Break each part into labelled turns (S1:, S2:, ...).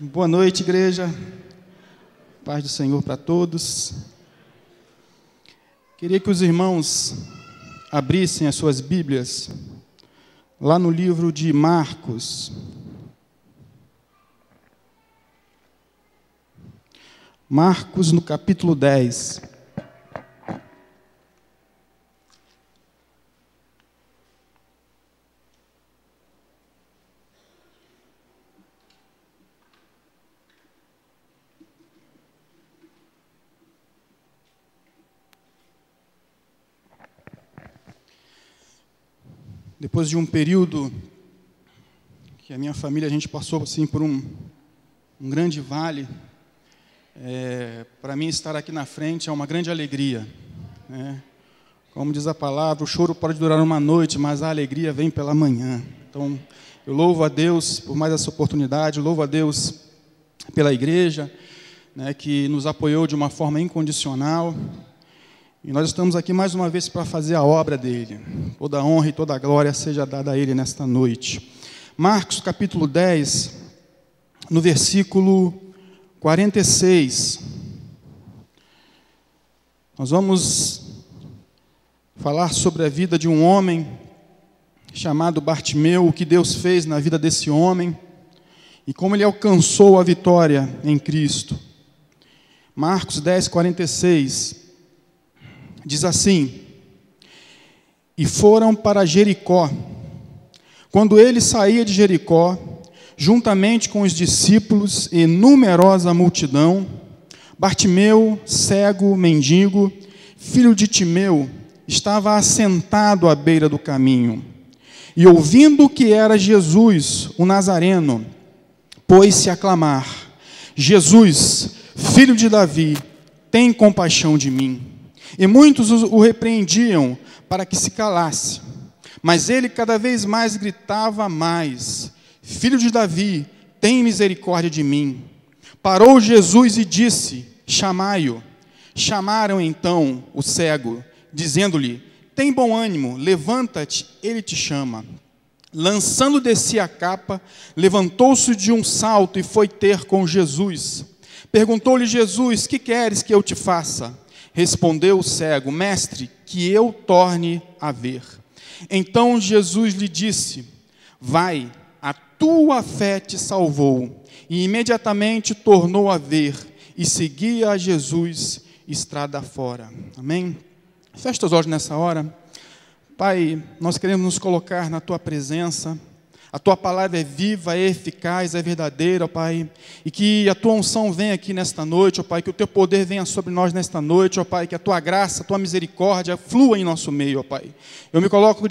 S1: Boa noite, igreja. Paz do Senhor para todos. Queria que os irmãos abrissem as suas Bíblias lá no livro de Marcos. Marcos, no capítulo 10. Depois de um período que a minha família, a gente passou assim, por um grande vale, para mim estar aqui na frente é uma grande alegria, né? Como diz a palavra, o choro pode durar uma noite, mas a alegria vem pela manhã. Então, eu louvo a Deus por mais essa oportunidade, louvo a Deus pela igreja, né, que nos apoiou de uma forma incondicional. E nós estamos aqui mais uma vez para fazer a obra dele. Toda a honra e toda a glória seja dada a ele nesta noite. Marcos, capítulo 10, no versículo 46. Nós vamos falar sobre a vida de um homem chamado Bartimeu, o que Deus fez na vida desse homem e como ele alcançou a vitória em Cristo. Marcos 10, 46. Diz assim: e foram para Jericó. Quando ele saía de Jericó, juntamente com os discípulos e numerosa multidão, Bartimeu, cego, mendigo, filho de Timeu, estava assentado à beira do caminho. E ouvindo que era Jesus, o Nazareno, pôs-se a clamar: Jesus, filho de Davi, tem compaixão de mim. E muitos o repreendiam para que se calasse. Mas ele cada vez mais gritava mais: Filho de Davi, tem misericórdia de mim. Parou Jesus e disse: chamai-o. Chamaram então o cego, dizendo-lhe: tem bom ânimo, levanta-te, ele te chama. Lançando de si a capa, levantou-se de um salto e foi ter com Jesus. Perguntou-lhe Jesus: que queres que eu te faça? Respondeu o cego: mestre, que eu torne a ver. Então Jesus lhe disse: vai, a tua fé te salvou. E imediatamente tornou a ver e seguia a Jesus estrada fora. Amém? Feche teus olhos nessa hora. Pai, nós queremos nos colocar na tua presença. A tua palavra é viva, é eficaz, é verdadeira, ó Pai. E que a tua unção venha aqui nesta noite, ó Pai. Que o teu poder venha sobre nós nesta noite, ó Pai. Que a tua graça, a tua misericórdia flua em nosso meio, ó Pai. Eu me coloco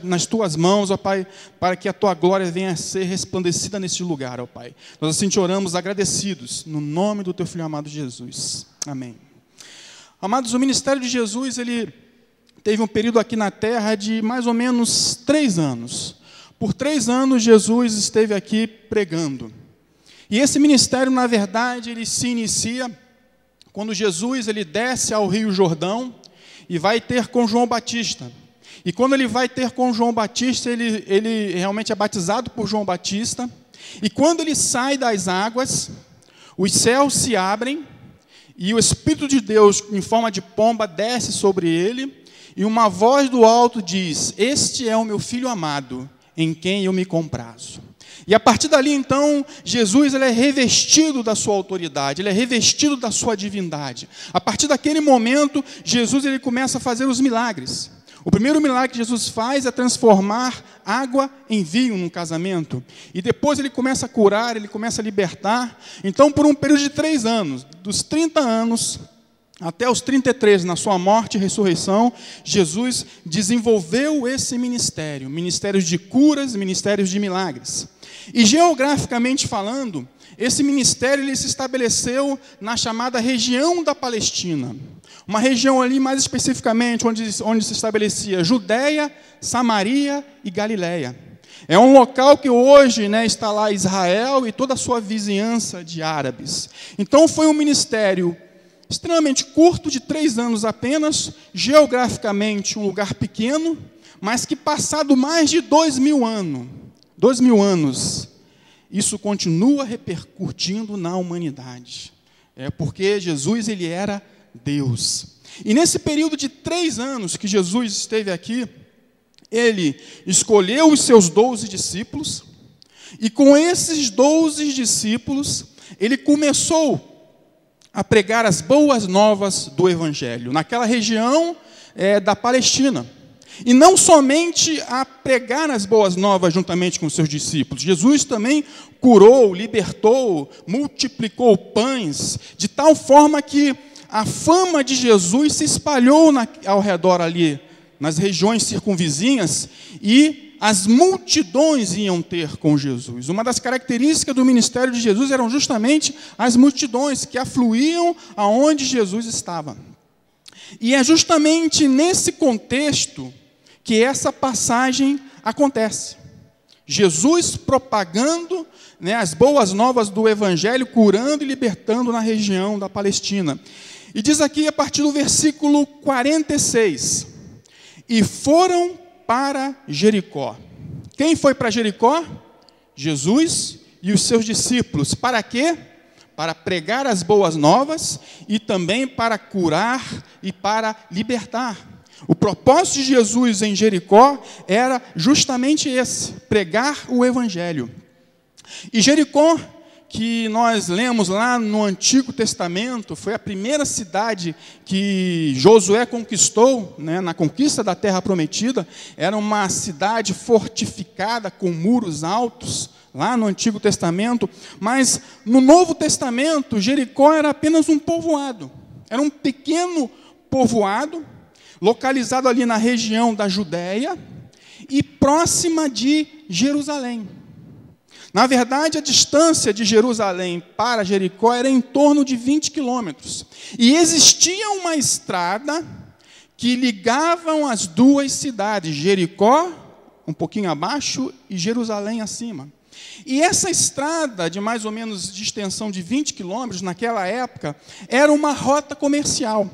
S1: nas tuas mãos, ó Pai, para que a tua glória venha a ser resplandecida neste lugar, ó Pai. Nós assim te oramos agradecidos, no nome do teu Filho amado Jesus. Amém. Amados, o ministério de Jesus, ele teve um período aqui na terra de mais ou menos 3 anos. Por 3 anos, Jesus esteve aqui pregando. E esse ministério, na verdade, ele se inicia quando Jesus ele desce ao Rio Jordão e vai ter com João Batista. E quando ele vai ter com João Batista, ele realmente é batizado por João Batista. E quando ele sai das águas, os céus se abrem e o Espírito de Deus, em forma de pomba, desce sobre ele. E uma voz do alto diz: este é o meu Filho amado, em quem eu me comprazo. E a partir dali, então, Jesus ele é revestido da sua autoridade, ele é revestido da sua divindade. A partir daquele momento, Jesus ele começa a fazer os milagres. O primeiro milagre que Jesus faz é transformar água em vinho num casamento. E depois ele começa a curar, ele começa a libertar. Então, por um período de 3 anos, dos 30 anos até os 33, na sua morte e ressurreição, Jesus desenvolveu esse ministério, ministérios de curas, ministérios de milagres. E geograficamente falando, esse ministério ele se estabeleceu na chamada região da Palestina. Uma região ali mais especificamente, onde se estabelecia Judeia, Samaria e Galileia. É um local que hoje, né, está lá Israel e toda a sua vizinhança de árabes. Então foi um ministério extremamente curto, de 3 anos apenas, geograficamente um lugar pequeno, mas que passado mais de 2.000 anos, isso continua repercutindo na humanidade. Porque Jesus, ele era Deus. E nesse período de 3 anos que Jesus esteve aqui, ele escolheu os seus 12 discípulos, e com esses 12 discípulos, ele começou a pregar as boas novas do Evangelho, naquela região da Palestina. E não somente a pregar as boas novas juntamente com os seus discípulos, Jesus também curou, libertou, multiplicou pães, de tal forma que a fama de Jesus se espalhou ao redor ali, nas regiões circunvizinhas, e as multidões iam ter com Jesus. Uma das características do ministério de Jesus eram justamente as multidões que afluíam aonde Jesus estava. E é justamente nesse contexto que essa passagem acontece. Jesus propagando, as boas novas do Evangelho, curando e libertando na região da Palestina. E diz aqui a partir do versículo 46, e foram para Jericó. Quem foi para Jericó? Jesus e os seus discípulos. Para quê? Para pregar as boas novas e também para curar e para libertar. O propósito de Jesus em Jericó era justamente esse, pregar o Evangelho. E Jericó, que nós lemos lá no Antigo Testamento, foi a primeira cidade que Josué conquistou, na conquista da Terra Prometida. Era uma cidade fortificada, com muros altos, lá no Antigo Testamento. Mas no Novo Testamento, Jericó era apenas um povoado. Era um pequeno povoado, localizado ali na região da Judéia e próxima de Jerusalém. Na verdade, a distância de Jerusalém para Jericó era em torno de 20 quilômetros. E existia uma estrada que ligavam as duas cidades, Jericó, um pouquinho abaixo, e Jerusalém acima. E essa estrada, de mais ou menos de extensão de 20 quilômetros, naquela época, era uma rota comercial.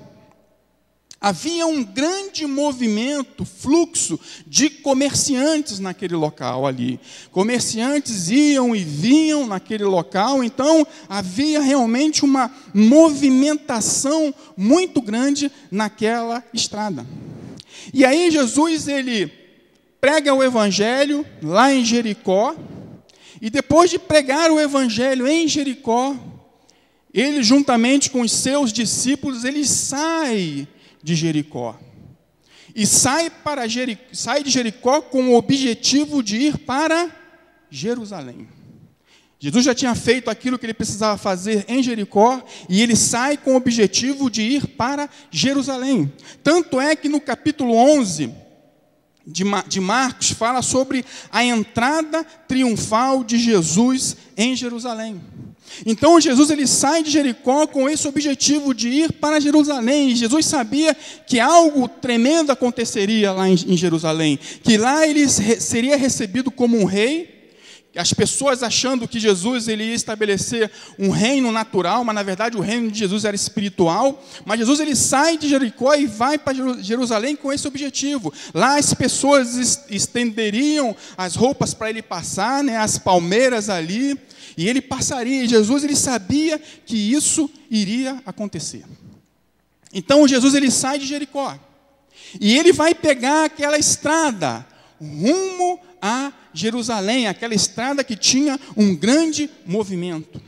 S1: Havia um grande movimento, fluxo de comerciantes naquele local ali. Comerciantes iam e vinham naquele local, então havia realmente uma movimentação muito grande naquela estrada. E aí Jesus, ele prega o Evangelho lá em Jericó, e depois de pregar o Evangelho em Jericó, ele juntamente com os seus discípulos, ele sai de Jericó. E sai de Jericó com o objetivo de ir para Jerusalém. Jesus já tinha feito aquilo que ele precisava fazer em Jericó, e ele sai com o objetivo de ir para Jerusalém. Tanto é que no capítulo 11 de Marcos fala sobre a entrada triunfal de Jesus em Jerusalém. Então Jesus, ele sai de Jericó com esse objetivo de ir para Jerusalém. E Jesus sabia que algo tremendo aconteceria lá em Jerusalém, que lá ele seria recebido como um rei. As pessoas achando que Jesus, ele ia estabelecer um reino natural, mas na verdade o reino de Jesus era espiritual. Mas Jesus, ele sai de Jericó e vai para Jerusalém com esse objetivo. Lá as pessoas estenderiam as roupas para ele passar, as palmeiras ali, e ele passaria. E Jesus, ele sabia que isso iria acontecer. Então Jesus, ele sai de Jericó e ele vai pegar aquela estrada rumo a Jerusalém, aquela estrada que tinha um grande movimento.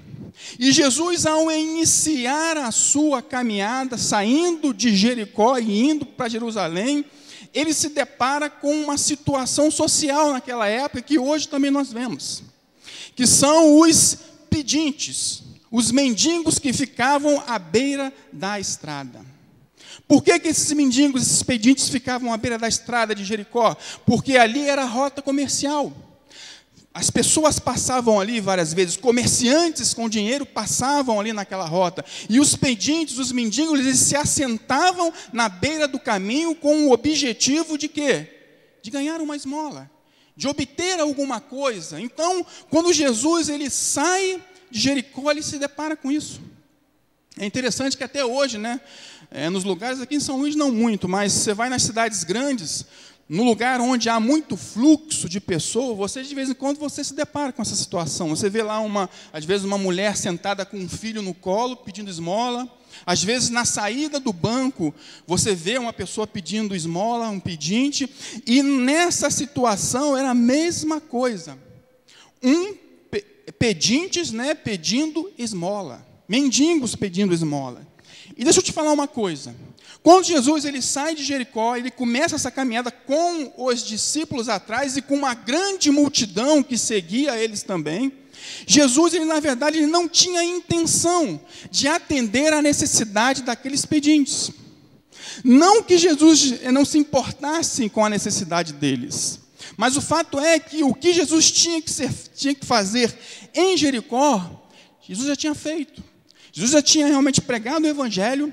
S1: E Jesus, ao iniciar a sua caminhada, saindo de Jericó e indo para Jerusalém, ele se depara com uma situação social naquela época que hoje também nós vemos, que são os pedintes, os mendigos que ficavam à beira da estrada. Por que esses mendigos, esses pedintes ficavam à beira da estrada de Jericó? Porque ali era a rota comercial. As pessoas passavam ali várias vezes, comerciantes com dinheiro passavam ali naquela rota. E os pedintes, os mendigos, eles se assentavam na beira do caminho com o objetivo de quê? De ganhar uma esmola, de obter alguma coisa. Então, quando Jesus, ele sai de Jericó, ele se depara com isso. É interessante que até hoje, nos lugares aqui em São Luís não muito, mas você vai nas cidades grandes, no lugar onde há muito fluxo de pessoas, você de vez em quando você se depara com essa situação. Você vê lá às vezes uma mulher sentada com um filho no colo pedindo esmola. Às vezes na saída do banco você vê uma pessoa pedindo esmola, um pedinte, e nessa situação era a mesma coisa. Pedintes, né, pedindo esmola, mendigos pedindo esmola. E deixa eu te falar uma coisa. Quando Jesus ele sai de Jericó, ele começa essa caminhada com os discípulos atrás e com uma grande multidão que seguia eles também. Jesus, na verdade, ele não tinha intenção de atender à necessidade daqueles pedintes. Não que Jesus não se importasse com a necessidade deles, mas o fato é que o que Jesus tinha que fazer em Jericó, Jesus já tinha feito. Jesus já tinha realmente pregado o Evangelho,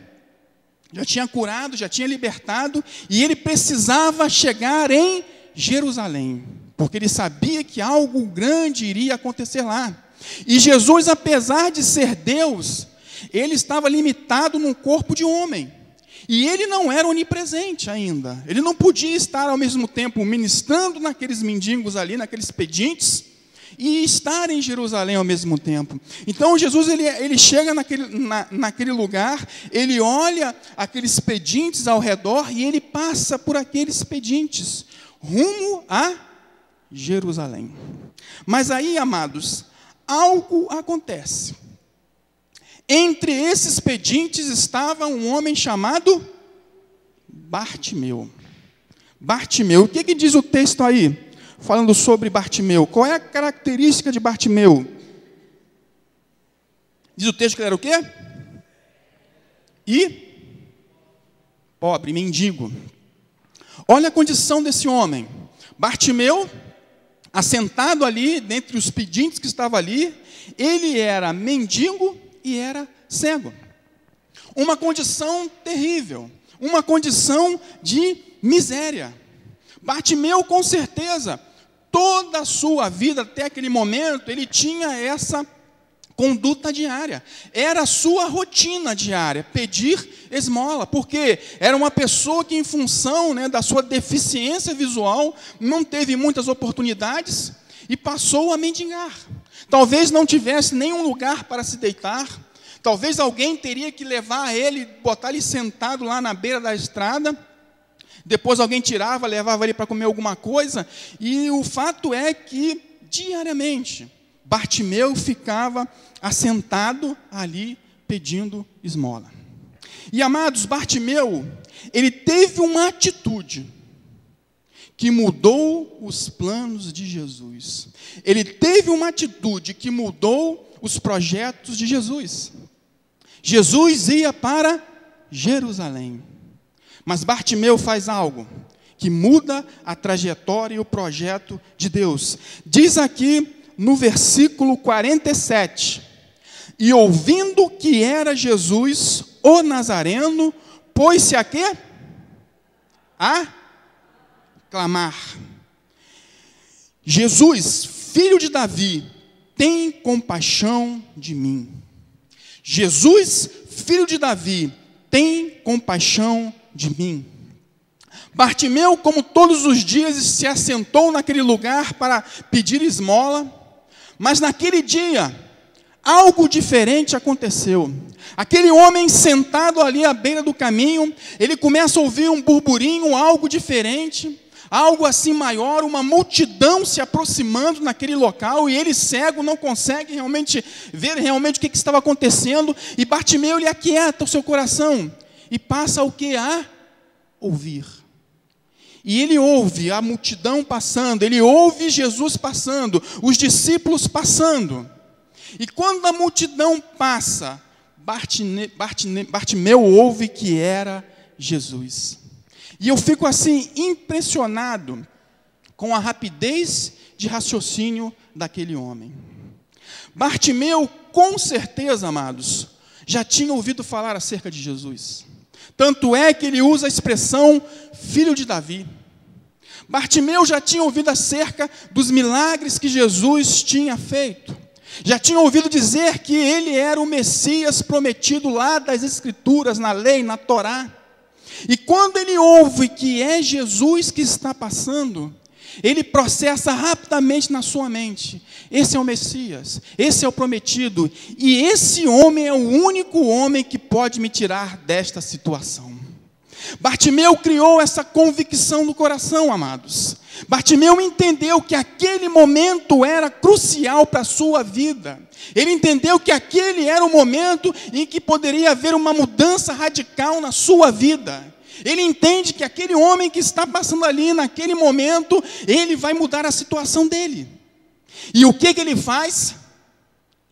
S1: já tinha curado, já tinha libertado, e ele precisava chegar em Jerusalém, porque ele sabia que algo grande iria acontecer lá. E Jesus, apesar de ser Deus, ele estava limitado num corpo de homem, e ele não era onipresente ainda. Ele não podia estar ao mesmo tempo ministrando naqueles mendigos ali, naqueles pedintes, e estar em Jerusalém ao mesmo tempo. Então Jesus ele chega naquele lugar, ele olha aqueles pedintes ao redor e ele passa por aqueles pedintes, rumo a Jerusalém. Mas aí, amados, algo acontece. Entre esses pedintes estava um homem chamado Bartimeu. Bartimeu, o que diz o texto aí? Falando sobre Bartimeu. Qual é a característica de Bartimeu? Diz o texto que ele era o quê? Pobre, mendigo. Olha a condição desse homem. Bartimeu, assentado ali, dentre os pedintes que estavam ali, ele era mendigo e era cego. Uma condição terrível, uma condição de miséria. Bartimeu, com certeza, toda a sua vida até aquele momento, ele tinha essa conduta diária. Era a sua rotina diária, pedir esmola, porque era uma pessoa que, em função, né, da sua deficiência visual, não teve muitas oportunidades e passou a mendigar. Talvez não tivesse nenhum lugar para se deitar, talvez alguém teria que levar ele, botar ele sentado lá na beira da estrada. Depois alguém tirava, levava ele para comer alguma coisa, e o fato é que, diariamente, Bartimeu ficava assentado ali, pedindo esmola. E, amados, Bartimeu, ele teve uma atitude que mudou os planos de Jesus. Ele teve uma atitude que mudou os projetos de Jesus. Jesus ia para Jerusalém. Mas Bartimeu faz algo que muda a trajetória e o projeto de Deus. Diz aqui no versículo 47, e ouvindo que era Jesus, o Nazareno, pôs-se a quê? A clamar. Jesus, filho de Davi, tem compaixão de mim. Jesus, filho de Davi, tem compaixão de mim. Bartimeu, como todos os dias, se assentou naquele lugar para pedir esmola, mas naquele dia, algo diferente aconteceu. Aquele homem sentado ali à beira do caminho, ele começa a ouvir um burburinho, algo diferente, algo assim maior, uma multidão se aproximando naquele local, e ele cego não consegue realmente ver realmente o que estava acontecendo, e Bartimeu ele aquieta o seu coração, e passa o que? A ouvir. E ele ouve a multidão passando, ele ouve Jesus passando, os discípulos passando. E quando a multidão passa, Bartimeu ouve que era Jesus. E eu fico assim impressionado com a rapidez de raciocínio daquele homem. Bartimeu, com certeza, amados, já tinha ouvido falar acerca de Jesus. Tanto é que ele usa a expressão filho de Davi. Bartimeu já tinha ouvido acerca dos milagres que Jesus tinha feito. Já tinha ouvido dizer que ele era o Messias prometido lá das Escrituras, na lei, na Torá. E quando ele ouve que é Jesus que está passando, ele processa rapidamente na sua mente: esse é o Messias, esse é o prometido, e esse homem é o único homem que pode me tirar desta situação. Bartimeu criou essa convicção no coração, amados. Bartimeu entendeu que aquele momento era crucial para a sua vida. Ele entendeu que aquele era o momento em que poderia haver uma mudança radical na sua vida. Ele entende que aquele homem que está passando ali naquele momento, ele vai mudar a situação dele. E o que ele faz?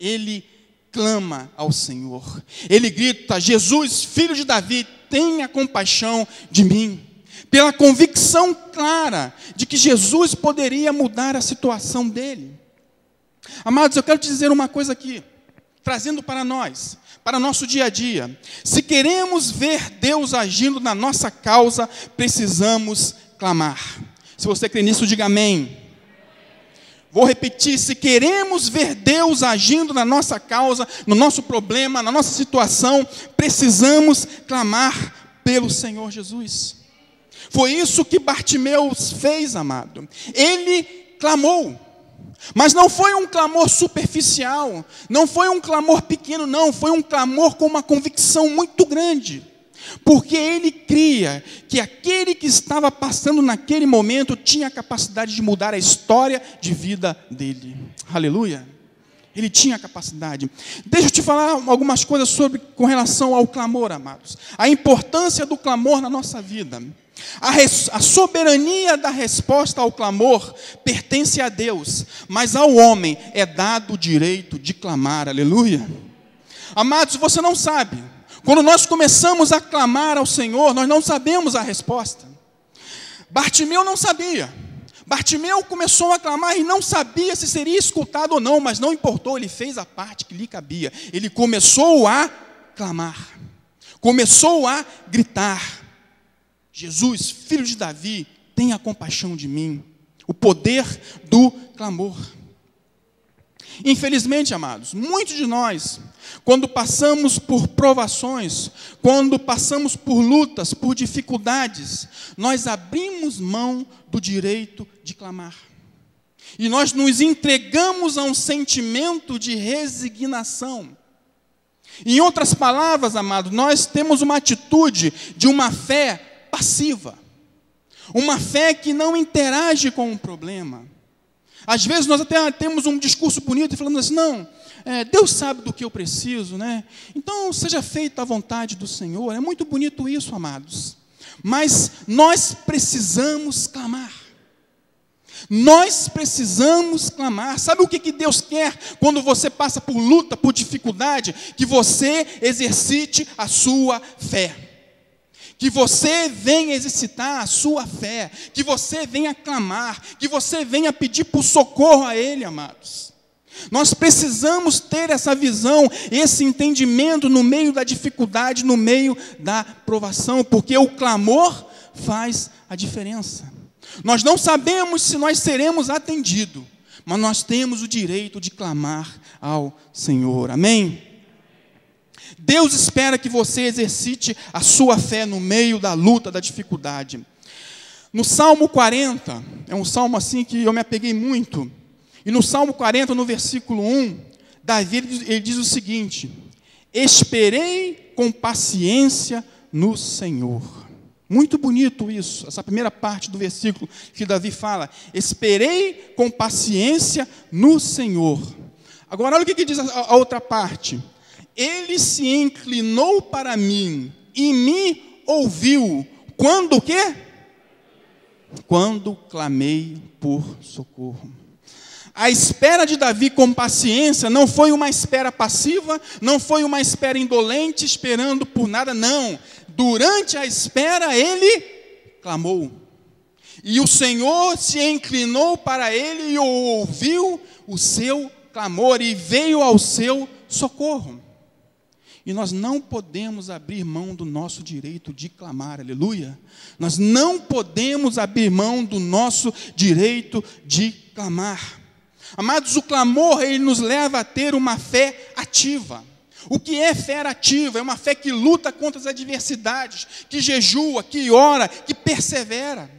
S1: Ele clama ao Senhor. Ele grita: Jesus, filho de Davi, tenha compaixão de mim. Pela convicção clara de que Jesus poderia mudar a situação dele. Amados, eu quero te dizer uma coisa aqui, trazendo para nós, para nosso dia a dia. Se queremos ver Deus agindo na nossa causa, precisamos clamar. Se você crê nisso, diga amém. Vou repetir: se queremos ver Deus agindo na nossa causa, no nosso problema, na nossa situação, precisamos clamar pelo Senhor Jesus. Foi isso que Bartimeu fez, amado. Ele clamou, mas não foi um clamor superficial, não foi um clamor pequeno, não, foi um clamor com uma convicção muito grande. Porque ele cria que aquele que estava passando naquele momento tinha a capacidade de mudar a história de vida dele. Aleluia. Ele tinha a capacidade. Deixa eu te falar algumas coisas com relação ao clamor, amados. A importância do clamor na nossa vida. A soberania da resposta ao clamor pertence a Deus, mas ao homem é dado o direito de clamar. Aleluia. Amados, você não sabe. Quando nós começamos a clamar ao Senhor, nós não sabemos a resposta. Bartimeu não sabia. Bartimeu começou a clamar e não sabia se seria escutado ou não, mas não importou, ele fez a parte que lhe cabia. Ele começou a clamar, começou a gritar: Jesus, filho de Davi, tenha compaixão de mim. O poder do clamor. Infelizmente, amados, muitos de nós, quando passamos por provações, quando passamos por lutas, por dificuldades, nós abrimos mão do direito de clamar. E nós nos entregamos a um sentimento de resignação. Em outras palavras, amados, nós temos uma atitude de uma fé passiva. Uma fé que não interage com o problema. Às vezes nós até temos um discurso bonito e falamos assim: não, Deus sabe do que eu preciso, né? Então seja feita a vontade do Senhor. É muito bonito isso, amados. Mas nós precisamos clamar. Nós precisamos clamar. Sabe o que Deus quer quando você passa por luta, por dificuldade? Que você exercite a sua fé. Que você venha exercitar a sua fé, que você venha clamar, que você venha pedir por socorro a Ele, amados. Nós precisamos ter essa visão, esse entendimento no meio da dificuldade, no meio da provação, porque o clamor faz a diferença. Nós não sabemos se nós seremos atendidos, mas nós temos o direito de clamar ao Senhor, amém? Deus espera que você exercite a sua fé no meio da luta, da dificuldade. No Salmo 40, é um salmo assim que eu me apeguei muito. E no Salmo 40, no versículo 1, Davi ele diz o seguinte: esperei com paciência no Senhor. Muito bonito isso, essa primeira parte do versículo que Davi fala: esperei com paciência no Senhor. Agora olha o que diz a outra parte: Ele se inclinou para mim e me ouviu. Quando o quê? Quando clamei por socorro. A espera de Davi com paciência não foi uma espera passiva, não foi uma espera indolente, esperando por nada, não. Durante a espera, ele clamou. E o Senhor se inclinou para ele e ouviu o seu clamor e veio ao seu socorro. E nós não podemos abrir mão do nosso direito de clamar, aleluia. Nós não podemos abrir mão do nosso direito de clamar. Amados, o clamor, ele nos leva a ter uma fé ativa. O que é fé ativa? É uma fé que luta contra as adversidades, que jejua, que ora, que persevera.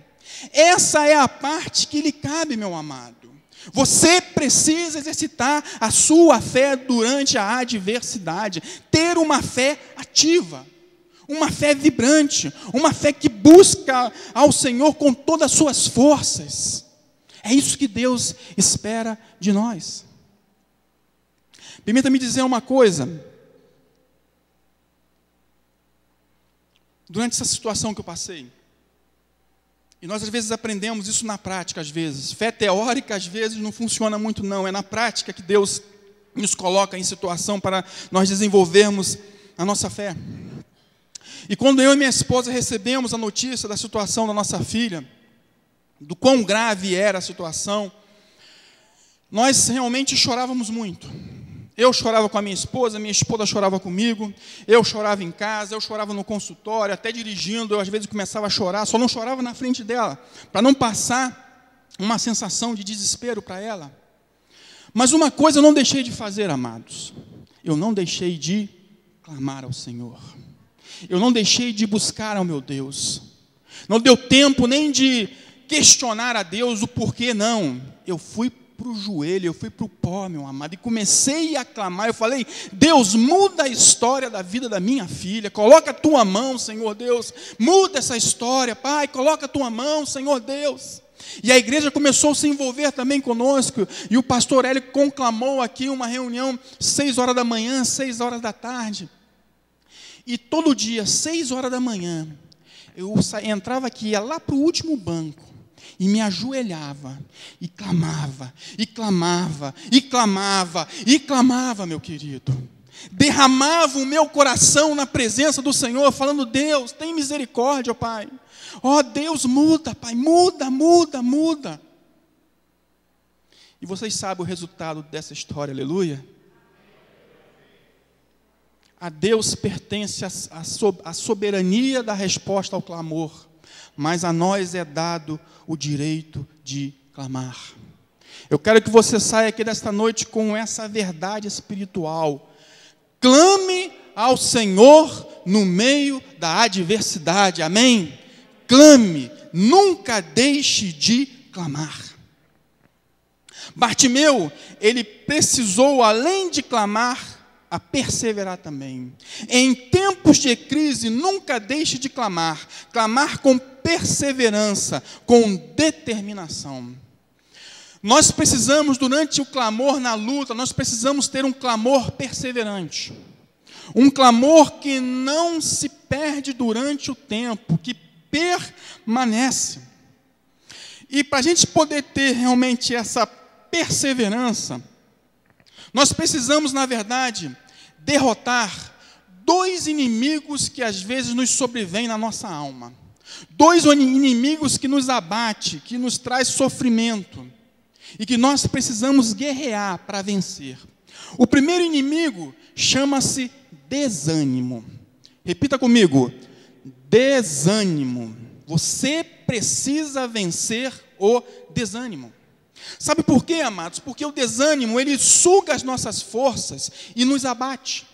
S1: Essa é a parte que lhe cabe, meu amado. Você precisa exercitar a sua fé durante a adversidade, ter uma fé ativa, uma fé vibrante, uma fé que busca ao Senhor com todas as suas forças. É isso que Deus espera de nós. Permita-me dizer uma coisa. Durante essa situação que eu passei, e nós às vezes aprendemos isso na prática, às vezes. Fé teórica às vezes não funciona muito não, é na prática que Deus nos coloca em situação para nós desenvolvermos a nossa fé. E quando eu e minha esposa recebemos a notícia da situação da nossa filha, do quão grave era a situação, nós realmente chorávamos muito. Eu chorava com a minha esposa chorava comigo, eu chorava em casa, eu chorava no consultório, até dirigindo, eu às vezes começava a chorar, só não chorava na frente dela, para não passar uma sensação de desespero para ela. Mas uma coisa eu não deixei de fazer, amados, eu não deixei de clamar ao Senhor, eu não deixei de buscar ao meu Deus, não deu tempo nem de questionar a Deus o porquê, não, eu fui para o joelho, eu fui para o pó, meu amado, e comecei a clamar, eu falei, Deus, muda a história da vida da minha filha, coloca a tua mão, Senhor Deus, muda essa história, Pai, coloca a tua mão, Senhor Deus. E a igreja começou a se envolver também conosco, e o pastor Hélio conclamou aqui uma reunião, 6 horas da manhã, 6 horas da tarde, e todo dia, 6 horas da manhã, eu entrava aqui, ia lá para o último banco, e me ajoelhava, e clamava, e clamava, e clamava, e clamava, meu querido. Derramava o meu coração na presença do Senhor, falando, Deus, tem misericórdia, Pai. Ó Deus, muda, Pai, muda, muda, muda. E vocês sabem o resultado dessa história, aleluia? A Deus pertence a soberania da resposta ao clamor, mas a nós é dado o direito de clamar. Eu quero que você saia aqui desta noite com essa verdade espiritual. Clame ao Senhor no meio da adversidade, amém? Clame, nunca deixe de clamar. Bartimeu, ele precisou, além de clamar, a perseverar também. Em tempos de crise, nunca deixe de clamar. Clamar com perseverança, com determinação. Nós precisamos, durante o clamor na luta, nós precisamos ter um clamor perseverante. Um clamor que não se perde durante o tempo, que permanece. E para a gente poder ter realmente essa perseverança, nós precisamos, na verdade, derrotar 2 inimigos que às vezes nos sobrevêm na nossa alma. 2 inimigos que nos abate, que nos traz sofrimento e que nós precisamos guerrear para vencer. O primeiro inimigo chama-se desânimo. Repita comigo, desânimo. Você precisa vencer o desânimo. Sabe por quê, amados? Porque o desânimo, ele suga as nossas forças e nos abate.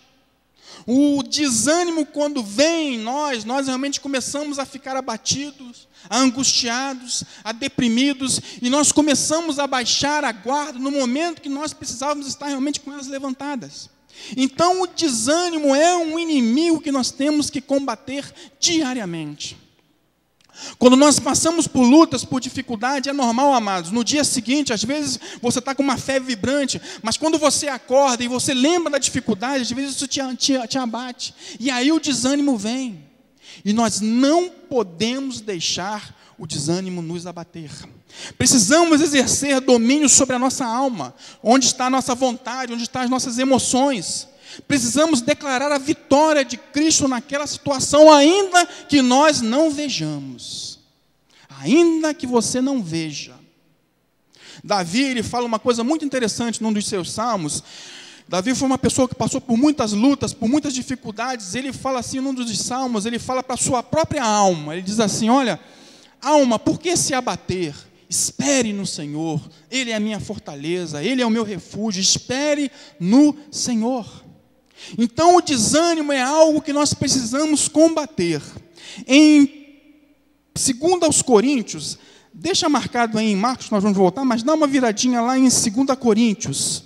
S1: O desânimo, quando vem em nós realmente começamos a ficar abatidos, a angustiados, a deprimidos, e nós começamos a baixar a guarda no momento que nós precisávamos estar realmente com elas levantadas. Então, o desânimo é um inimigo que nós temos que combater diariamente. Quando nós passamos por lutas, por dificuldade, é normal, amados. No dia seguinte, às vezes, você está com uma fé vibrante, mas quando você acorda e você lembra da dificuldade, às vezes isso te abate. E aí o desânimo vem. E nós não podemos deixar o desânimo nos abater. Precisamos exercer domínio sobre a nossa alma, onde está a nossa vontade, onde estão as nossas emoções. Precisamos declarar a vitória de Cristo naquela situação, ainda que nós não vejamos. Ainda que você não veja. Davi, ele fala uma coisa muito interessante num dos seus salmos. Davi foi uma pessoa que passou por muitas lutas, por muitas dificuldades. Ele fala assim, num dos salmos, ele fala para a sua própria alma. Ele diz assim, olha, alma, por que se abater? Espere no Senhor. Ele é a minha fortaleza, Ele é o meu refúgio. Espere no Senhor. Então o desânimo é algo que nós precisamos combater. Em 2 aos Coríntios, deixa marcado aí em Marcos, nós vamos voltar, mas dá uma viradinha lá em 2 Coríntios.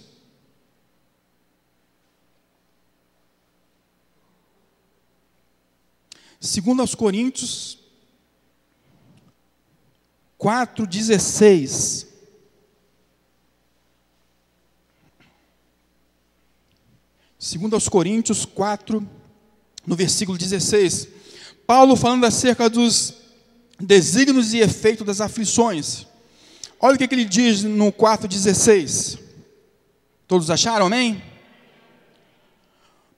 S1: 2 aos Coríntios 4:16. 2 aos Coríntios 4, no versículo 16. Paulo falando acerca dos desígnios e efeitos das aflições. Olha o que ele diz no 4:16. Todos acharam, amém?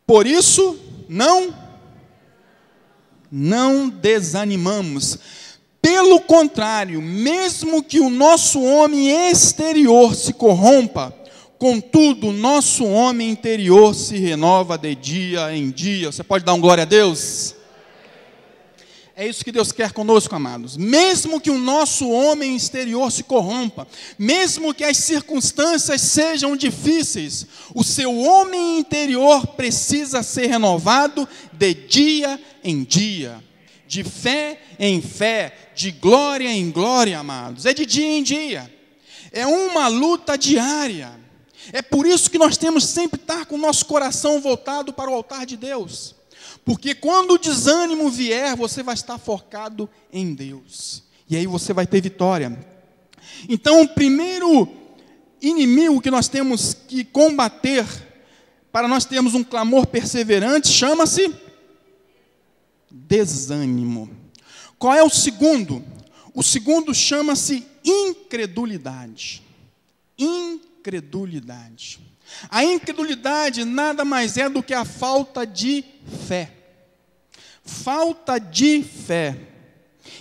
S1: Por isso, não desanimamos. Pelo contrário, mesmo que o nosso homem exterior se corrompa, contudo, o nosso homem interior se renova de dia em dia. Você pode dar um glória a Deus? É isso que Deus quer conosco, amados. Mesmo que o nosso homem exterior se corrompa, mesmo que as circunstâncias sejam difíceis, o seu homem interior precisa ser renovado de dia em dia, de fé em fé, de glória em glória, amados. É de dia em dia, é uma luta diária. É por isso que nós temos sempre que estar com o nosso coração voltado para o altar de Deus. Porque quando o desânimo vier, você vai estar focado em Deus. E aí você vai ter vitória. Então, o primeiro inimigo que nós temos que combater, para nós termos um clamor perseverante, chama-se desânimo. Qual é o segundo? O segundo chama-se incredulidade. Incredulidade. A incredulidade nada mais é do que a falta de fé. Falta de fé.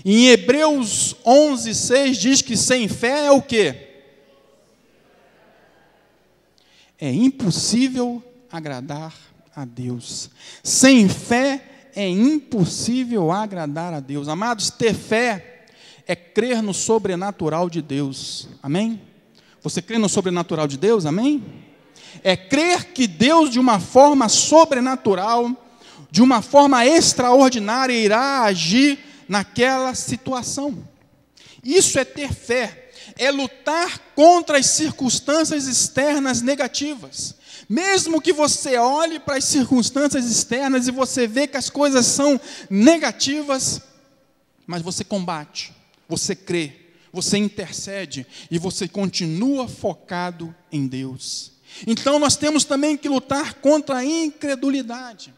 S1: Em Hebreus 11:6 diz que sem fé é o quê? É impossível agradar a Deus. Sem fé é impossível agradar a Deus. Amados, ter fé é crer no sobrenatural de Deus. Amém? Você crê no sobrenatural de Deus? Amém? É crer que Deus, de uma forma sobrenatural, de uma forma extraordinária, irá agir naquela situação. Isso é ter fé, é lutar contra as circunstâncias externas negativas. Mesmo que você olhe para as circunstâncias externas e você vê que as coisas são negativas, mas você combate, você crê, você intercede e você continua focado em Deus. Então nós temos também que lutar contra a incredulidade.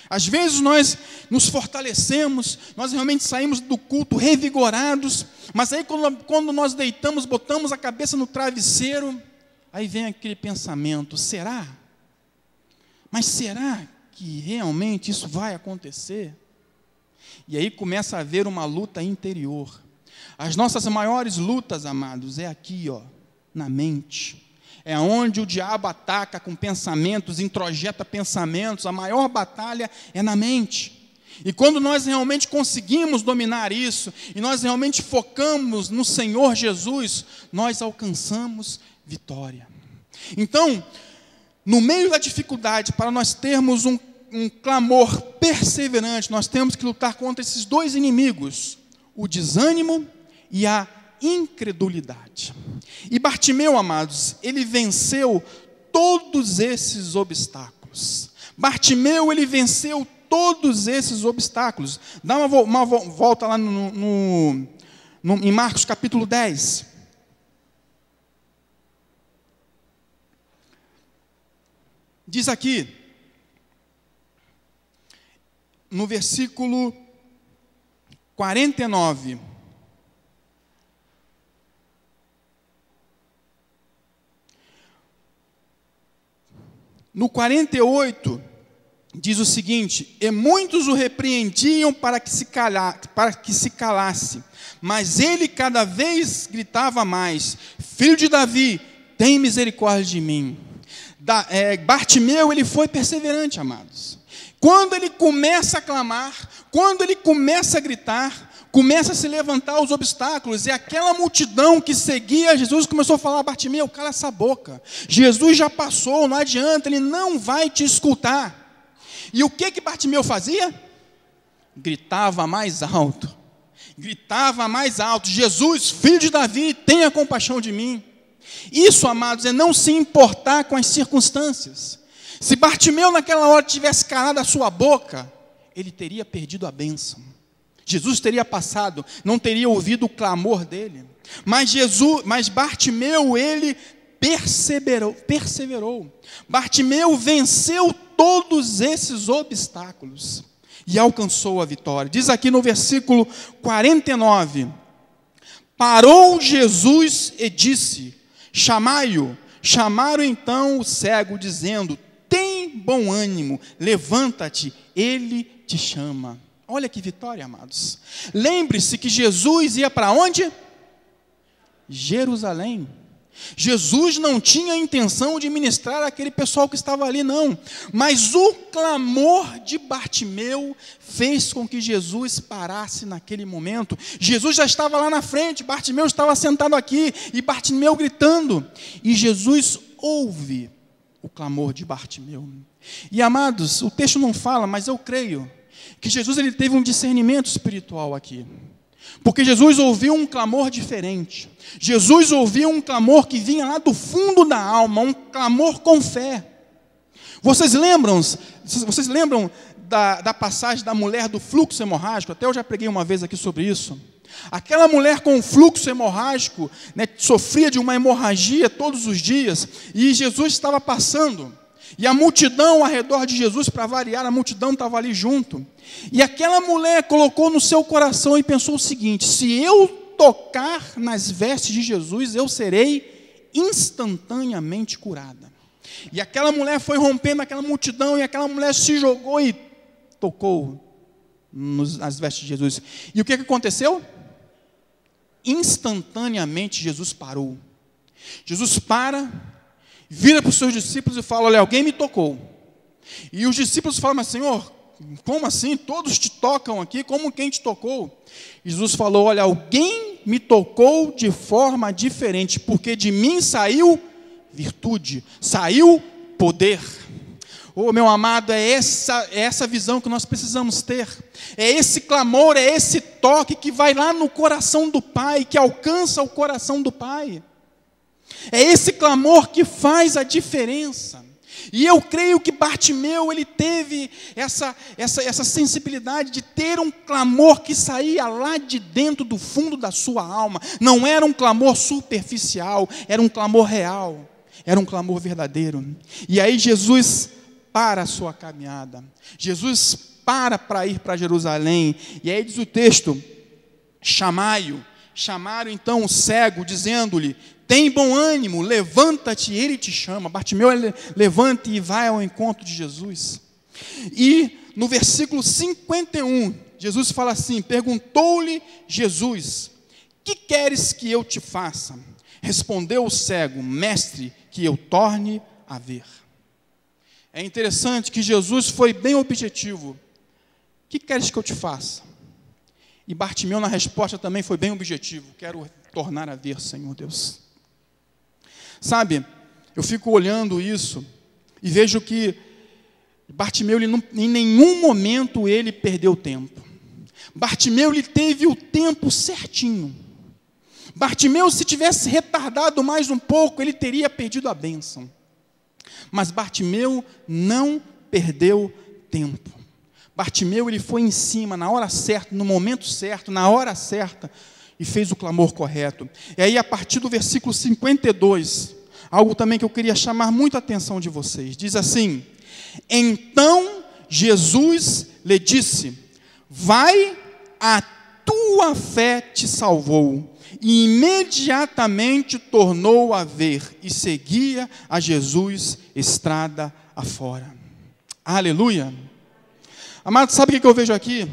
S1: Às vezes nós nos fortalecemos, nós realmente saímos do culto revigorados, mas aí quando nós deitamos, botamos a cabeça no travesseiro, aí vem aquele pensamento: será? Mas será que realmente isso vai acontecer? E aí começa a haver uma luta interior. As nossas maiores lutas, amados, é aqui, na mente. É onde o diabo ataca com pensamentos, introjeta pensamentos. A maior batalha é na mente. E quando nós realmente conseguimos dominar isso, e nós realmente focamos no Senhor Jesus, nós alcançamos vitória. Então, no meio da dificuldade, para nós termos um clamor perseverante, nós temos que lutar contra esses dois inimigos, o desânimo e a incredulidade. E Bartimeu, amados, ele venceu todos esses obstáculos. Bartimeu, ele venceu todos esses obstáculos. Dá uma volta lá em Marcos capítulo 10. Diz aqui, no versículo 49. No 48, diz o seguinte: e muitos o repreendiam para que se calasse, mas ele cada vez gritava mais: Filho de Davi, tem misericórdia de mim. Bartimeu, ele foi perseverante, amados. Quando ele começa a clamar, quando ele começa a gritar, começa a se levantar os obstáculos, e aquela multidão que seguia Jesus começou a falar: Bartimeu, cala essa boca, Jesus já passou, não adianta, ele não vai te escutar. E o que Bartimeu fazia? Gritava mais alto, Jesus, filho de Davi, tenha compaixão de mim. Isso, amados, é não se importar com as circunstâncias. Se Bartimeu naquela hora tivesse calado a sua boca, ele teria perdido a bênção. Jesus teria passado, não teria ouvido o clamor dele. Mas Bartimeu, ele perseverou. Bartimeu venceu todos esses obstáculos e alcançou a vitória. Diz aqui no versículo 49, parou Jesus e disse: chamai-o. Chamaram então o cego, dizendo: tem bom ânimo, levanta-te, ele te chama. Olha que vitória, amados. Lembre-se que Jesus ia para onde? Jerusalém. Jesus não tinha a intenção de ministrar aquele pessoal que estava ali, não. Mas o clamor de Bartimeu fez com que Jesus parasse naquele momento. Jesus já estava lá na frente, Bartimeu estava sentado aqui, e Bartimeu gritando. E Jesus ouve o clamor de Bartimeu. E, amados, o texto não fala, mas eu creio que Jesus, ele teve um discernimento espiritual aqui. Porque Jesus ouviu um clamor diferente. Jesus ouviu um clamor que vinha lá do fundo da alma, um clamor com fé. Vocês lembram da passagem da mulher do fluxo hemorrágico? Até eu já preguei uma vez aqui sobre isso. Aquela mulher com fluxo hemorrágico, né, sofria de uma hemorragia todos os dias, e Jesus estava passando. E a multidão ao redor de Jesus, para variar, a multidão estava ali junto. E aquela mulher colocou no seu coração e pensou o seguinte: se eu tocar nas vestes de Jesus, eu serei instantaneamente curada. E aquela mulher foi rompendo aquela multidão, e aquela mulher se jogou e tocou nas vestes de Jesus. E o que aconteceu? Instantaneamente Jesus parou. Jesus para, vira para os seus discípulos e fala: olha, alguém me tocou. E os discípulos falam: mas Senhor, como assim? Todos te tocam aqui, como quem te tocou? Jesus falou: olha, alguém me tocou de forma diferente, porque de mim saiu virtude, saiu poder. Oh, meu amado, é essa visão que nós precisamos ter. É esse clamor, é esse toque que vai lá no coração do Pai, que alcança o coração do Pai. É esse clamor que faz a diferença. E eu creio que Bartimeu, ele teve essa sensibilidade de ter um clamor que saía lá de dentro do fundo da sua alma. Não era um clamor superficial, era um clamor real, era um clamor verdadeiro. E aí Jesus para a sua caminhada. Jesus para ir para Jerusalém. E aí diz o texto: chamai-o. Chamaram então o cego, dizendo-lhe: tem bom ânimo, levanta-te, ele te chama. Bartimeu levanta e vai ao encontro de Jesus. E no versículo 51, Jesus fala assim: perguntou-lhe Jesus: que queres que eu te faça? Respondeu o cego: mestre, que eu torne a ver. É interessante que Jesus foi bem objetivo. O que queres que eu te faça? E Bartimeu, na resposta, também foi bem objetivo: quero tornar a ver, Senhor Deus. Sabe, eu fico olhando isso e vejo que Bartimeu, em nenhum momento ele perdeu tempo. Bartimeu, ele teve o tempo certinho. Bartimeu, se tivesse retardado mais um pouco, ele teria perdido a bênção. Mas Bartimeu não perdeu tempo. Bartimeu, ele foi em cima, na hora certa, no momento certo, na hora certa, e fez o clamor correto. E aí, a partir do versículo 52, algo também que eu queria chamar muito a atenção de vocês. Diz assim: então Jesus lhe disse: vai, a tua fé te salvou. E imediatamente tornou a ver e seguia a Jesus estrada afora. Aleluia! Amado, sabe o que eu vejo aqui?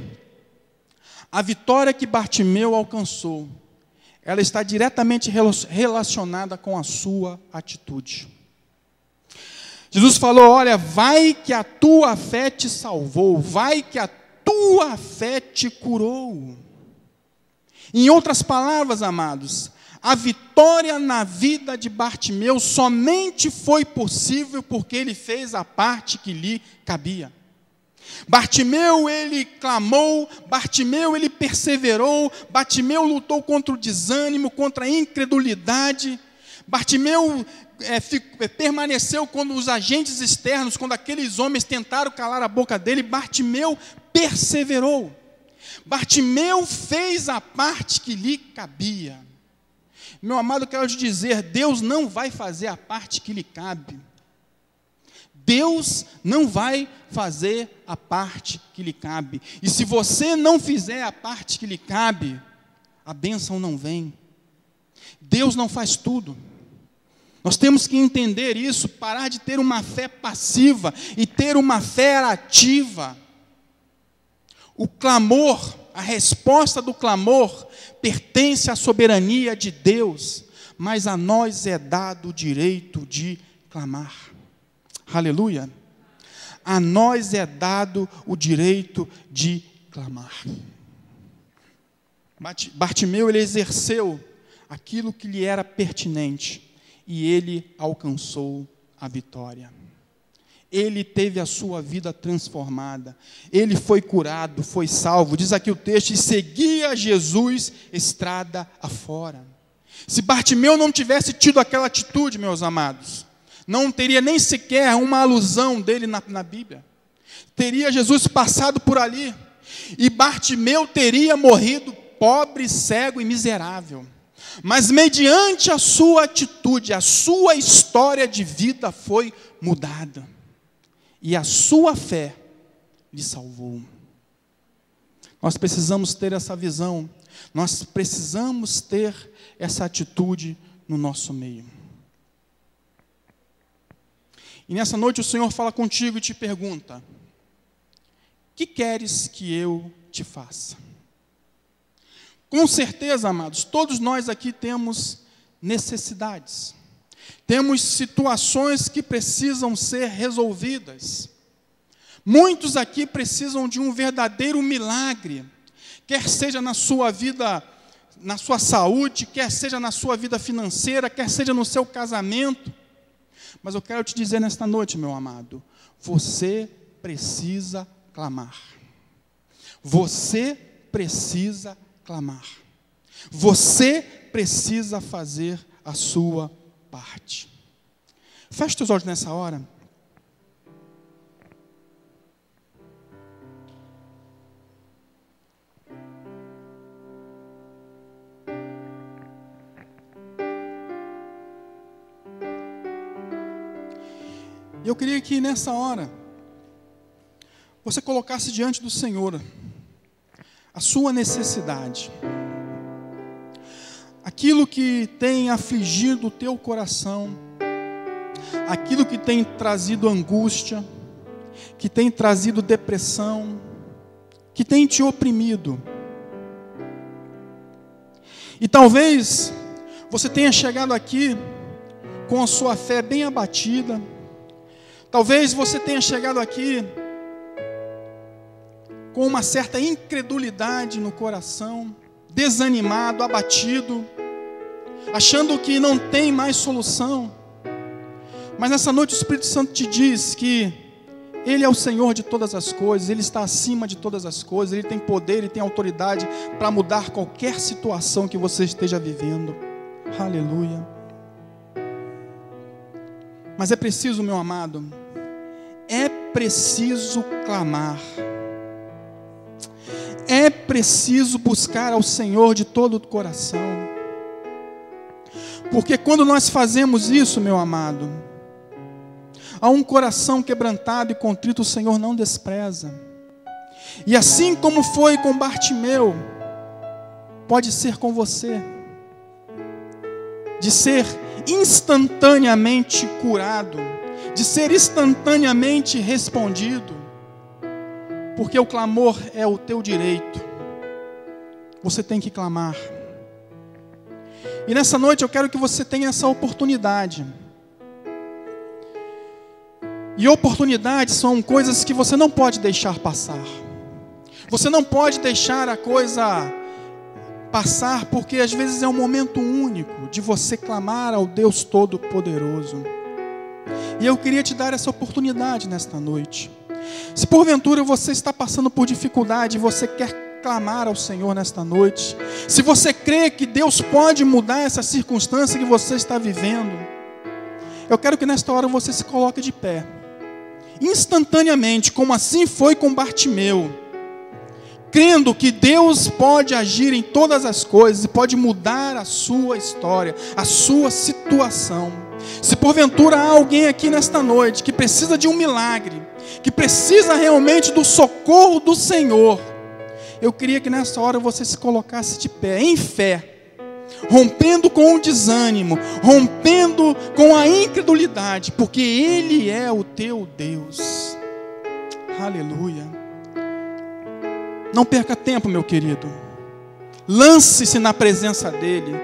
S1: A vitória que Bartimeu alcançou, ela está diretamente relacionada com a sua atitude. Jesus falou: olha, vai que a tua fé te salvou, vai que a tua fé te curou. Em outras palavras, amados, a vitória na vida de Bartimeu somente foi possível porque ele fez a parte que lhe cabia. Bartimeu, ele clamou, Bartimeu, ele perseverou, Bartimeu lutou contra o desânimo, contra a incredulidade. Bartimeu permaneceu quando os agentes externos, quando aqueles homens tentaram calar a boca dele, Bartimeu perseverou. Bartimeu fez a parte que lhe cabia. Meu amado, eu quero te dizer, Deus não vai fazer a parte que lhe cabe. Deus não vai fazer a parte que lhe cabe. E se você não fizer a parte que lhe cabe, a bênção não vem. Deus não faz tudo. Nós temos que entender isso, parar de ter uma fé passiva e ter uma fé ativa. O clamor, a resposta do clamor, pertence à soberania de Deus, mas a nós é dado o direito de clamar. Aleluia. A nós é dado o direito de clamar. Bartimeu, ele exerceu aquilo que lhe era pertinente e ele alcançou a vitória. Ele teve a sua vida transformada. Ele foi curado, foi salvo. Diz aqui o texto, e seguia Jesus estrada afora. Se Bartimeu não tivesse tido aquela atitude, meus amados, não teria nem sequer uma alusão dele na Bíblia. Teria Jesus passado por ali. E Bartimeu teria morrido pobre, cego e miserável. Mas mediante a sua atitude, a sua história de vida foi mudada. E a sua fé lhe salvou. Nós precisamos ter essa visão. Nós precisamos ter essa atitude no nosso meio. E nessa noite o Senhor fala contigo e te pergunta: que queres que eu te faça? Com certeza, amados, todos nós aqui temos necessidades. Temos situações que precisam ser resolvidas. Muitos aqui precisam de um verdadeiro milagre, quer seja na sua vida, na sua saúde, quer seja na sua vida financeira, quer seja no seu casamento. Mas eu quero te dizer nesta noite, meu amado, você precisa clamar. Você precisa clamar. Você precisa fazer a sua parte. Feche os olhos nessa hora. Eu queria que nessa hora você colocasse diante do Senhor a sua necessidade, aquilo que tem afligido o teu coração, aquilo que tem trazido angústia, que tem trazido depressão, que tem te oprimido. E talvez você tenha chegado aqui com a sua fé bem abatida. Talvez você tenha chegado aqui com uma certa incredulidade no coração, desanimado, abatido, achando que não tem mais solução. Mas nessa noite o Espírito Santo te diz que Ele é o Senhor de todas as coisas, Ele está acima de todas as coisas, Ele tem poder, Ele tem autoridade para mudar qualquer situação que você esteja vivendo. Aleluia. Mas é preciso, meu amado, é preciso clamar. É preciso buscar ao Senhor de todo o coração. Porque quando nós fazemos isso, meu amado, a um coração quebrantado e contrito o Senhor não despreza. E assim como foi com Bartimeu, pode ser com você. De ser instantaneamente curado, de ser instantaneamente respondido. Porque o clamor é o teu direito. Você tem que clamar. E nessa noite eu quero que você tenha essa oportunidade. E oportunidades são coisas que você não pode deixar passar. Você não pode deixar a coisa passar, porque às vezes é um momento único de você clamar ao Deus Todo-Poderoso. E eu queria te dar essa oportunidade nesta noite. Se porventura você está passando por dificuldade e você quer clamar ao Senhor nesta noite, se você crê que Deus pode mudar essa circunstância que você está vivendo, eu quero que nesta hora você se coloque de pé, instantaneamente, como assim foi com Bartimeu, crendo que Deus pode agir em todas as coisas e pode mudar a sua história, a sua situação. Se porventura há alguém aqui nesta noite que precisa de um milagre, que precisa realmente do socorro do Senhor, eu queria que nessa hora você se colocasse de pé, em fé, rompendo com o desânimo, rompendo com a incredulidade, porque Ele é o teu Deus. Aleluia. Não perca tempo, meu querido. Lance-se na presença dEle.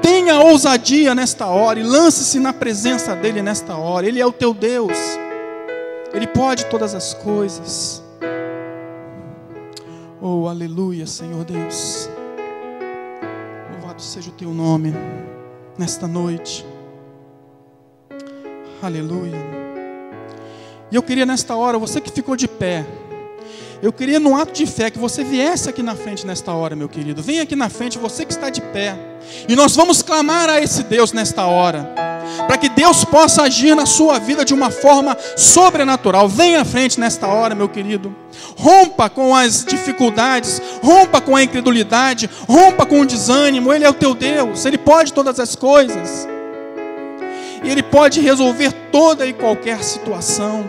S1: Tenha ousadia nesta hora e lance-se na presença dEle nesta hora. Ele é o teu Deus. Ele pode todas as coisas. Oh, aleluia, Senhor Deus. Louvado seja o teu nome nesta noite. Aleluia. E eu queria nesta hora, você que ficou de pé, eu queria num ato de fé que você viesse aqui na frente nesta hora, meu querido. Venha aqui na frente, você que está de pé. E nós vamos clamar a esse Deus nesta hora, para que Deus possa agir na sua vida de uma forma sobrenatural. Venha à frente nesta hora, meu querido. Rompa com as dificuldades, rompa com a incredulidade, rompa com o desânimo. Ele é o teu Deus, Ele pode todas as coisas. E Ele pode resolver toda e qualquer situação.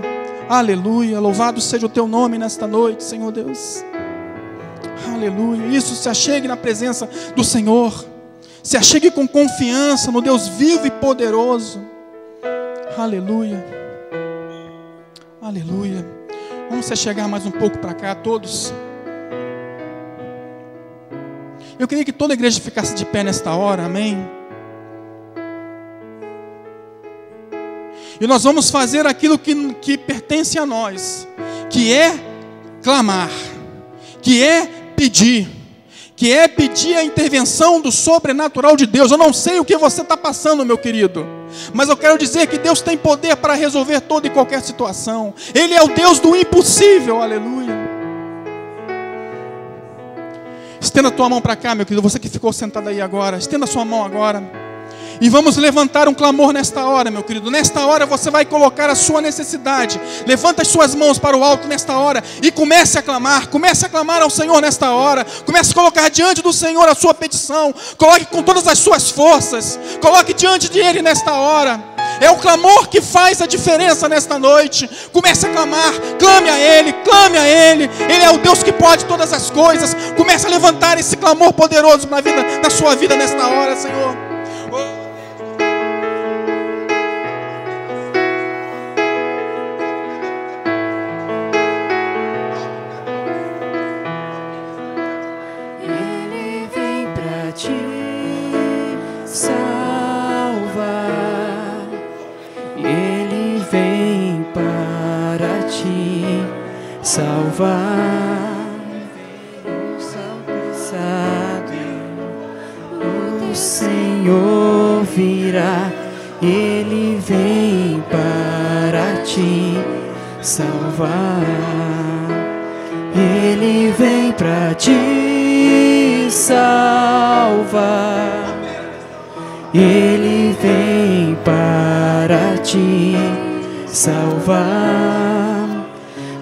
S1: Aleluia, louvado seja o teu nome nesta noite, Senhor Deus. Aleluia, isso, se achegue na presença do Senhor. Se achegue com confiança no Deus vivo e poderoso. Aleluia. Aleluia. Vamos se achegar mais um pouco para cá, todos. Eu queria que toda a igreja ficasse de pé nesta hora, amém? E nós vamos fazer aquilo que pertence a nós, que é clamar, que é pedir a intervenção do sobrenatural de Deus. Eu não sei o que você está passando, meu querido, mas eu quero dizer que Deus tem poder para resolver toda e qualquer situação. Ele é o Deus do impossível, aleluia. Estenda a tua mão para cá, meu querido, você que ficou sentado aí agora, estenda a sua mão agora. E vamos levantar um clamor nesta hora, meu querido. Nesta hora você vai colocar a sua necessidade. Levanta as suas mãos para o alto nesta hora e comece a clamar. Comece a clamar ao Senhor nesta hora. Comece a colocar diante do Senhor a sua petição. Coloque com todas as suas forças. Coloque diante de Ele nesta hora. É o clamor que faz a diferença nesta noite. Comece a clamar. Clame a Ele, clame a Ele. Ele é o Deus que pode todas as coisas. Comece a levantar esse clamor poderoso na sua vida nesta hora, Senhor.
S2: Salvar o Senhor virá, Ele vem para te salvar, Ele vem para te salvar, Ele vem para te salvar.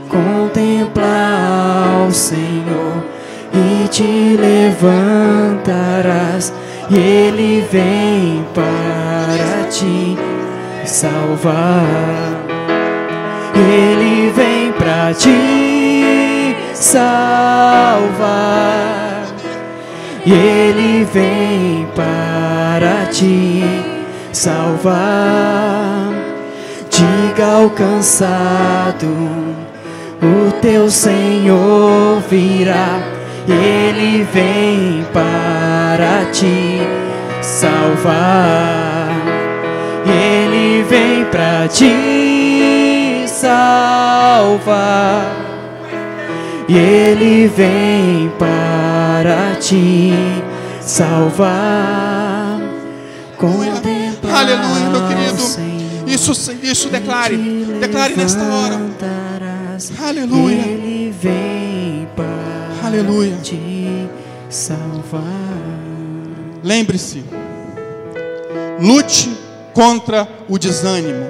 S2: Contemplar o Senhor e te levantarás, e Ele vem para te salvar, Ele vem para te salvar, e Ele vem para te salvar. Diga ao cansado, o teu Senhor virá, Ele vem para te salvar, Ele vem para te salvar, Ele vem para te salvar. Contemplar
S1: Aleluia, meu querido.
S2: Senhor,
S1: Isso declare nesta hora. Aleluia.
S2: Ele vem para
S1: Aleluia.
S2: te salvar.
S1: Lembre-se, lute contra o desânimo,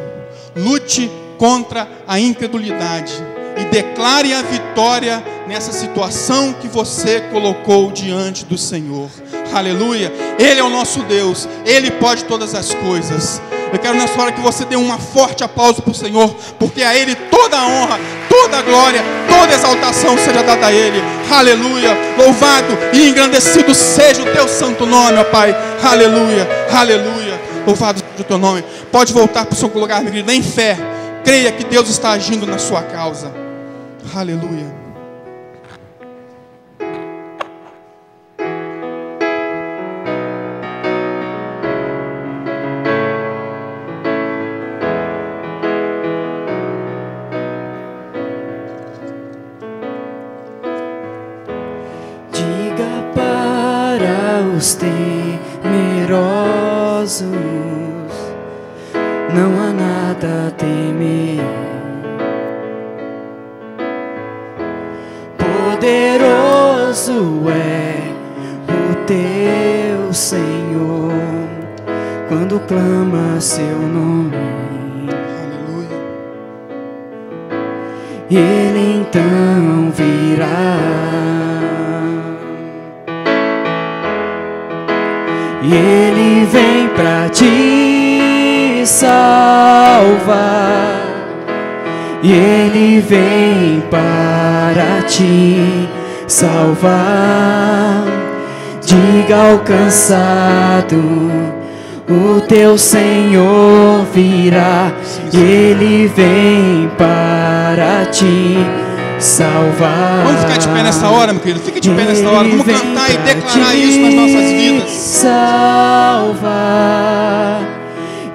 S1: lute contra a incredulidade e declare a vitória nessa situação que você colocou diante do Senhor. Aleluia. Ele é o nosso Deus, Ele pode todas as coisas. Eu quero nessa hora que você dê uma forte aplauso para o Senhor, porque a Ele toda a honra, toda a glória, toda a exaltação seja dada a Ele. Aleluia. Louvado e engrandecido seja o teu santo nome, ó Pai. Aleluia, aleluia. Louvado seja o teu nome. Pode voltar para o seu lugar, meu querido, em fé. Creia que Deus está agindo na sua causa. Aleluia.
S2: Diga para os temerosos, não há nada a temer. Poderoso é o teu Senhor, quando clama seu nome.
S1: Aleluia.
S2: Ele então virá e Ele vem pra te salvar. E Ele vem para te salvar. Diga ao cansado, o teu Senhor virá. E Ele vem para te salvar.
S1: Vamos ficar de pé nessa hora, meu querido. Fique de pé nessa hora. Vamos cantar e declarar isso nas nossas vidas.
S2: Salvar.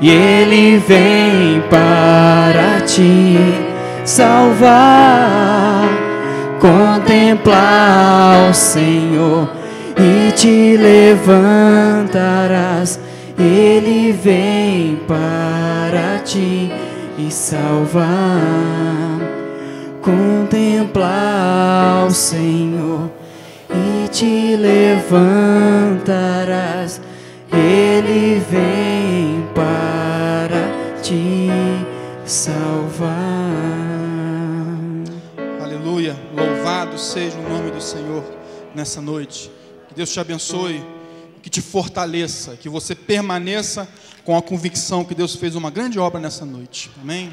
S2: E Ele vem para te salvar. Contemplar o Senhor e te levantarás. Ele vem para te salvar. Contemplar o Senhor e te levantarás. Ele vem para te salvar.
S1: Aleluia. Louvado seja o nome do Senhor nessa noite. Que Deus te abençoe, que te fortaleça, que você permaneça com a convicção que Deus fez uma grande obra nessa noite. Amém?